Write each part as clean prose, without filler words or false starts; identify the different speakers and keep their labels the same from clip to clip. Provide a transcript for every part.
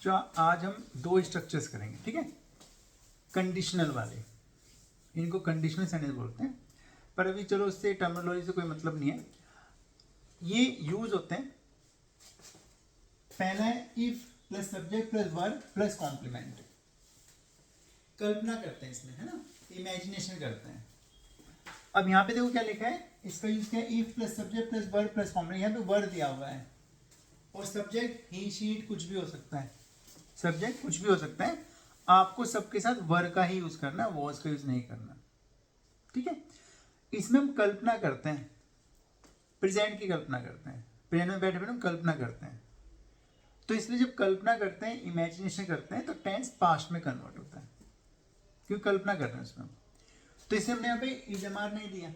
Speaker 1: जो आज हम दो स्ट्रक्चर्स करेंगे, ठीक है, कंडीशनल वाले, इनको कंडीशनल सेंटेंस बोलते हैं, पर अभी चलो उससे टर्मिनोलॉजी से कोई मतलब नहीं है। ये यूज होते हैं, पहला है if plus subject plus verb plus complement. कल्पना करते हैं इसमें, है ना, इमेजिनेशन करते हैं। अब यहाँ पे देखो क्या लिखा है, इसका यूज किया if plus subject plus verb plus complement. यहाँ पे वर्ब दिया हुआ है और सब्जेक्ट ही शी इट कुछ भी हो सकता है, सब्जेक्ट कुछ भी हो सकता है। आपको सबके साथ वर्ब का ही यूज करना है, वॉज का यूज नहीं करना, ठीक है। इसमें हम कल्पना करते हैं, प्रेजेंट की कल्पना करते हैं, प्रेजेंट में बैठे बैठे हम कल्पना करते हैं। तो इसलिए जब कल्पना करते हैं, इमेजिनेशन करते हैं, तो टेंस पास्ट में कन्वर्ट होता है, क्योंकि कल्पना कर रहे हैं उसमें। तो इसलिए हमने यहाँ पे इजमार नहीं दिया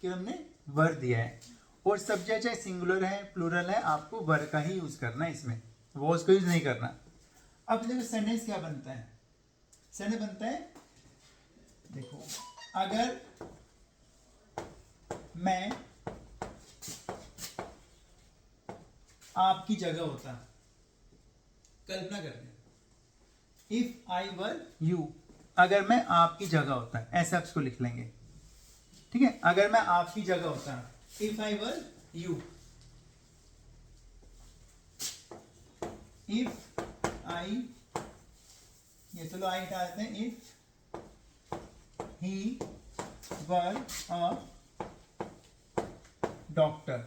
Speaker 1: कि हमने वर दिया है। और सब्जेक्ट चाहे सिंगुलर है प्लूरल है, आपको वर का ही यूज करना है, इसमें वॉज का यूज नहीं करना। अब देखो सेंटेंस क्या बनता है, सेंटेंस बनता है, देखो, अगर मैं आपकी जगह होता, कल्पना करते हैं, इफ आई वर यू, अगर मैं आपकी जगह होता, ऐसे आप इसको लिख लेंगे, ठीक है। अगर मैं आपकी जगह होता, if I were you, if I, ये चलो आई डालते हैं, if he were a doctor,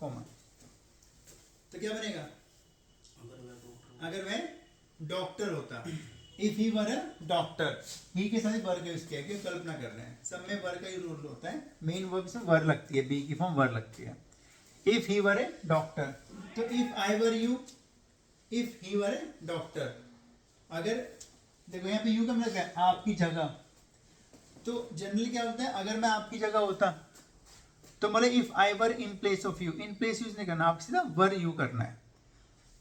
Speaker 1: comma, तो क्या बनेगा, अगर मैं डॉक्टर होता, if he were a doctor, ही के साथ वर का यूज किया, क्योंकि कल्पना कर रहे हैं, सब में वर का ही रोल होता है, मेन वर्ब से वर लगती है, बी की फॉर्म वर लगती है। If he were a doctor, तो if I were you, if he were a doctor, अगर देखो यहाँ पे यू का मतलब क्या है, आपकी जगह। तो जनरली क्या होता है, अगर मैं आपकी जगह होता, तो बोले if I were in place of you, in place use नहीं करना, आप सीधा वर यू करना है।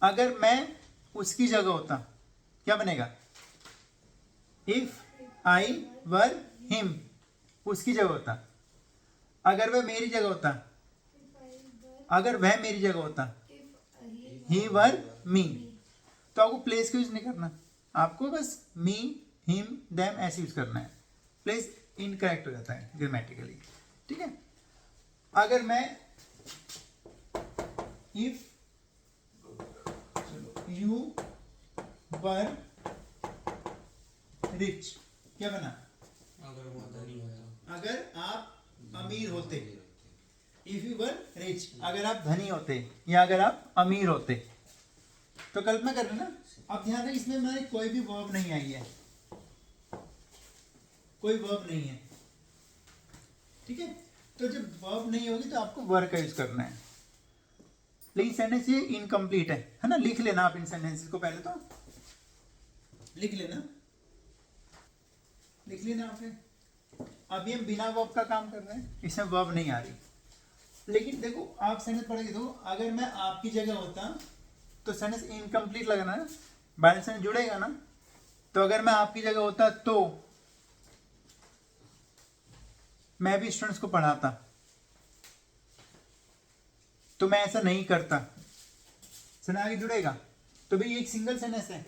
Speaker 1: अगर मैं उसकी जगह होता, क्या बनेगा, इफ आई वर हिम, उसकी जगह होता। अगर वह मेरी जगह होता, अगर वह मेरी जगह होता, ही वर मी, तो आपको प्लेस का यूज नहीं करना, आपको बस मी हिम देम ऐसे यूज करना है। प्लेस इनकरेक्ट हो जाता है ग्रामेटिकली, ठीक है। अगर मैं इफ यू वर रिच, क्या बना, अगर आप अमीर होते, इफ यू वर रिच, अगर आप धनी होते या अगर आप अमीर होते, तो कल्पना कर रहे ना। अब ध्यान रहे, इसमें मेरे कोई भी वर्ब नहीं आई है, कोई वर्ब नहीं है, ठीक है। तो जब वर्ब नहीं होगी तो आपको वर्ब का यूज करना है। लेकिन सेंटेंस ये इनकम्प्लीट है ना, लिख लेना आप इन सेंटेंसेस को, पहले तो लिख लेना, लिख लेना आपने। अभी हम बिना वर्ब का काम कर रहे हैं, इसमें वर्ब नहीं आ रही। लेकिन देखो आप सेंटेंस पढ़ेंगे तो, अगर मैं आपकी जगह होता, तो सेंटेंस इनकम्प्लीट लगना है, बैलेंस सेंटेंस जुड़ेगा ना। तो अगर मैं आपकी जगह होता तो मैं भी स्टूडेंट्स को पढ़ाता, तो मैं ऐसा नहीं करता, सेंटेंस आगे जुड़ेगा। तो भाई ये एक सिंगल सेंटेंस है,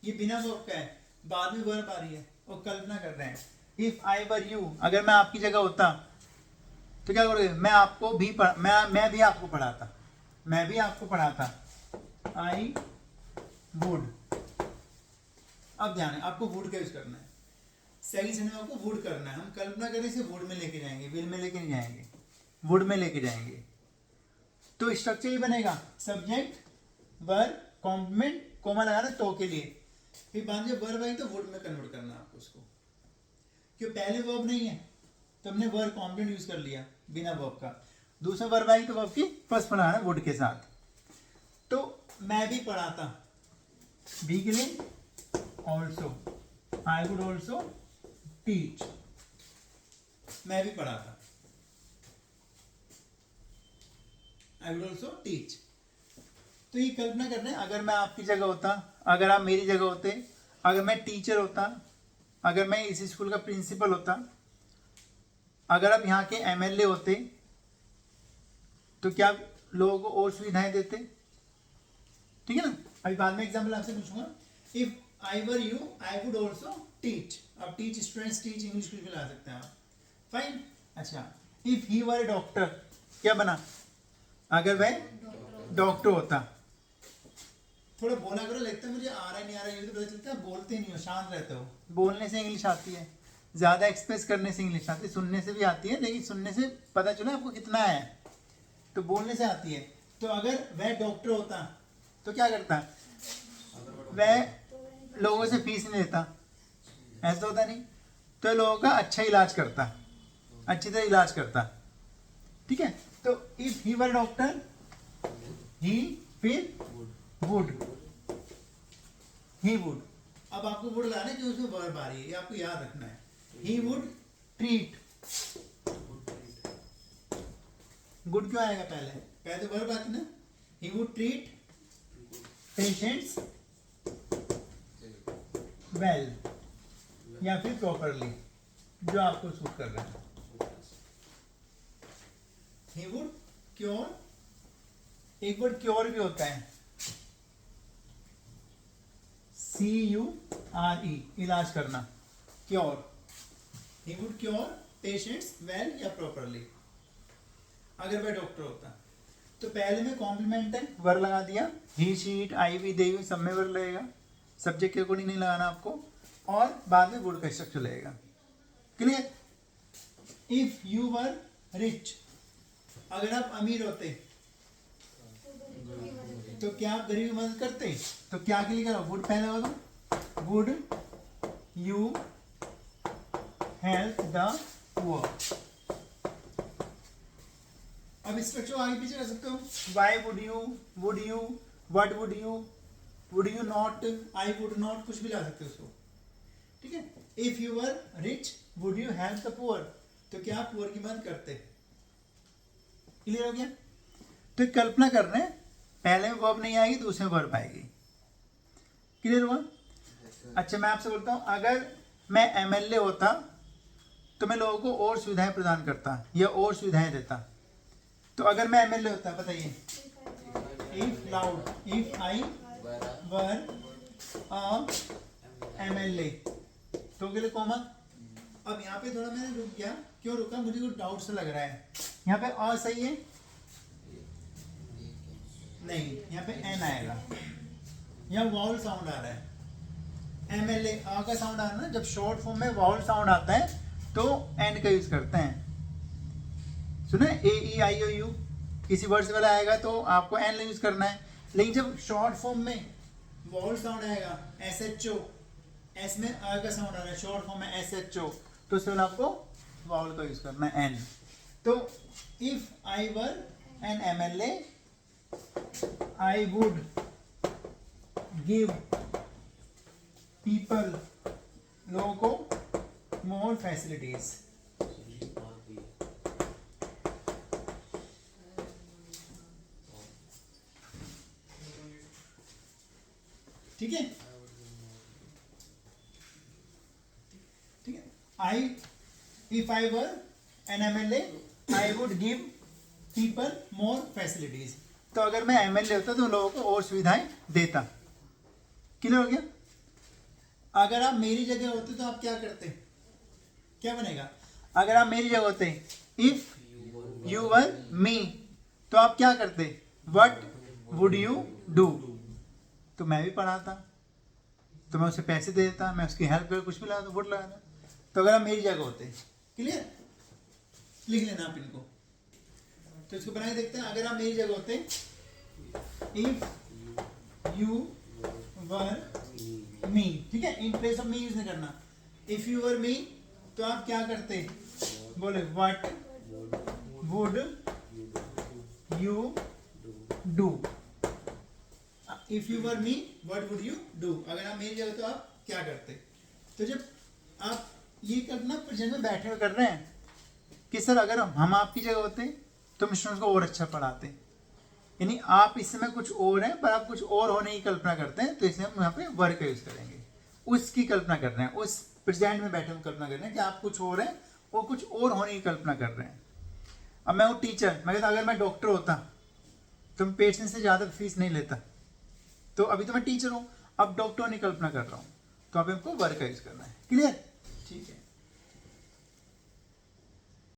Speaker 1: ये बिना वर्ब का है, बाद में वर्ब आ रही है और कल्पना कर रहे हैं। इफ आई वर यू, अगर मैं आपकी जगह होता, तो क्या करोगे, मैं आपको भी मैं भी आपको पढ़ाता, मैं भी आपको पढ़ाता, आई वुड। अब ध्यान है, आपको वुड का यूज करना है, सही सेंटेंस में आपको वुड करना है। हम कल्पना करें इसे वुड में लेके जाएंगे, विल में लेके नहीं जाएंगे, वुड में लेके जाएंगे। तो स्ट्रक्चर ये बनेगा, सब्जेक्ट वर्ब कॉम्प्लीमेंट, कोमा लगाना तो के लिए, फिर बाद में वर्ब आई तो वुड में कन्वर्ट करना आपको उसको, क्यों पहले वर्ब नहीं है तो हमने वर्ब कॉम्प्लीमेंट यूज कर लिया बिना वर्ब का। दूसरा वर्ब आई तो वर्ब की फर्स्ट बनाना वुड के साथ। तो मैं भी पढ़ाता, बी के लिए also, I would also teach, मैं भी पढ़ाता, आई वुड ऑल्सो टीच। तो ये कल्पना कर रहे हैं, अगर मैं आपकी जगह होता, अगर आप मेरी जगह होते, अगर मैं टीचर होता, अगर मैं इस स्कूल का प्रिंसिपल होता, अगर आप यहाँ के एमएलए होते, तो क्या लोगों को और सुविधाएं देते, ठीक है ना। अभी बाद में एग्जाम्पल आपसे पूछूंगा। If I were you I would also teach. अब टीच स्टूडेंट्स, टीच इंग्लिश कुछ भी ला सकते हैं आप। फाइन। अच्छा, इफ ही वर डॉक्टर, क्या बना? अगर वह डॉक्टर होता। थोड़ा बोला करो, लगता है मुझे आ रहा है नहीं आ रहा है, ये तो पता चलता है बोलते नहीं हो, शांत रहते हो। बोलने से इंग्लिश आती है, ज़्यादा एक्सप्रेस करने से इंग्लिश आती है, सुनने से भी आती है, लेकिन सुनने से पता चला आपको कितना है, तो बोलने से आती है। तो अगर वह डॉक्टर होता तो क्या करता? वह लोगों से फीस नहीं लेता, ऐसा होता नहीं, तो लोगों का अच्छा इलाज करता, अच्छी तरह इलाज करता। ठीक है, तो इफ ही वर डॉक्टर ही फिर वुड, ही वुड। अब आपको वुड लाना है कि उसमें वर्ब आ रही है, ये आपको याद रखना है। ही वुड ट्रीट, गुड क्यों आएगा पहले? पहले तो वर्ब आती ना। He would treat patients well या फिर प्रॉपरली, जो आपको सूट कर रहा है। ही वुड क्योर, एक वर्ड क्योर भी होता है, CURE, इलाज करना, cure. He would cure patients well या प्रॉपरली, अगर वह डॉक्टर होता। तो पहले में कॉम्प्लीमेंट है, वर लगा दिया, ही शी इट आई वी दे सब में वर लगेगा, सब्जेक्ट के अकॉर्डिंग नहीं लगाना आपको, और बाद में वुड का स्ट्रक्चर लगेगा। Clear? If you were rich, अगर आप अमीर होते तो क्या आप गरीब की मदद करते? तो क्या के लिए करो? वुड पहले लगा दो, would you help the poor. अब स्ट्रक्चर आगे पीछे कर सकते हो। Why would you, what would you not, I would not, कुछ भी ला सकते हो उसको। ठीक है, if you were rich would you help the poor, तो क्या आप पुअर की मदद करते? क्लियर हो गया? तो एक कल्पना कर रहे हैं, पहले में वर्ब नहीं आएगी तो उसमें वर्ब आएगी। क्लियर हुआ? अच्छा, मैं आपसे बोलता हूं, अगर मैं MLA होता तो मैं लोगों को और सुविधाएं प्रदान करता या और सुविधाएं देता। तो अगर मैं MLA होता, बताइए, if loud, if I were MLA, तो के लिए कॉमा। अब यहाँ पे थोड़ा मैंने रुक गया, क्यों रुका? मुझे कुछ डाउट सा लग रहा है। यहाँ पे अ सही है? नहीं, यहाँ पे एन आएगा, यहाँ वाउल साउंड आ रहा है। MLA आ का साउंड आ रहा है ना, जब शॉर्ट फॉर्म में वाउल साउंड आता है तो एन का यूज करते हैं। सुने, AEIOU, किसी वर्ड से पहले आएगा तो आपको एन यूज करना है, लेकिन जब शॉर्ट फॉर्म में वाउल साउंड आएगा, SHO, एस में आ का साउंड आ रहा है, शॉर्ट फॉर्म में SHO, तो उसमें आपको वाउल का यूज करना है, एन। तो if I were N MLA I would give people, लोगों को more facilities। ठीक है, ठीक है। If I were an MLA I would give people more facilities। तो अगर मैं MLA होता तो लोगों को और सुविधाएं देता। क्लियर हो गया? अगर आप मेरी जगह होते तो आप क्या करते? क्या बनेगा? अगर आप मेरी जगह होते, इफ यू वर मी, तो आप क्या करते? What would you do? तो मैं भी पढ़ाता, तो मैं उसे पैसे दे देता, मैं उसकी हेल्प कर कुछ भी लगाता, वुड लगाता। तो अगर आप मेरी जगह होते, क्लियर? लिख लेना आप इनको, तो इसको बना के देखते हैं। अगर आप मेरी जगह होते, इफ यू वर मी, ठीक है, in place of me use नहीं करना। इफ यू वर मी, तो आप क्या करते? बोले, what would you do? If you were me what would you do? अगर आप मेरी जगह तो आप क्या करते? तो जब आप ये करना प्रेजेंट में बैठे हुए कर रहे हैं कि सर अगर हम आपकी जगह होते तो स्टूडेंट्स को और अच्छा पढ़ाते, यानी आप इस समय कुछ और हैं पर आप कुछ और होने की कल्पना करते हैं, तो इसलिए हम यहाँ पे वर्क का यूज करेंगे। उसकी कल्पना कर रहे हैं, उस प्रेजेंट में बैठे हुए कल्पना कर रहे हैं कि आप कुछ और हैं और कुछ और होने की कल्पना कर रहे हैं। अब मैं हूँ टीचर, मैं कहता अगर मैं डॉक्टर होता तो मैं पेशेंट से ज़्यादा फीस नहीं लेता, तो अभी तो मैं टीचर हूँ, अब डॉक्टर की कल्पना कर रहा हूँ, तो अब हमको वर्क का यूज करना है। क्लियर?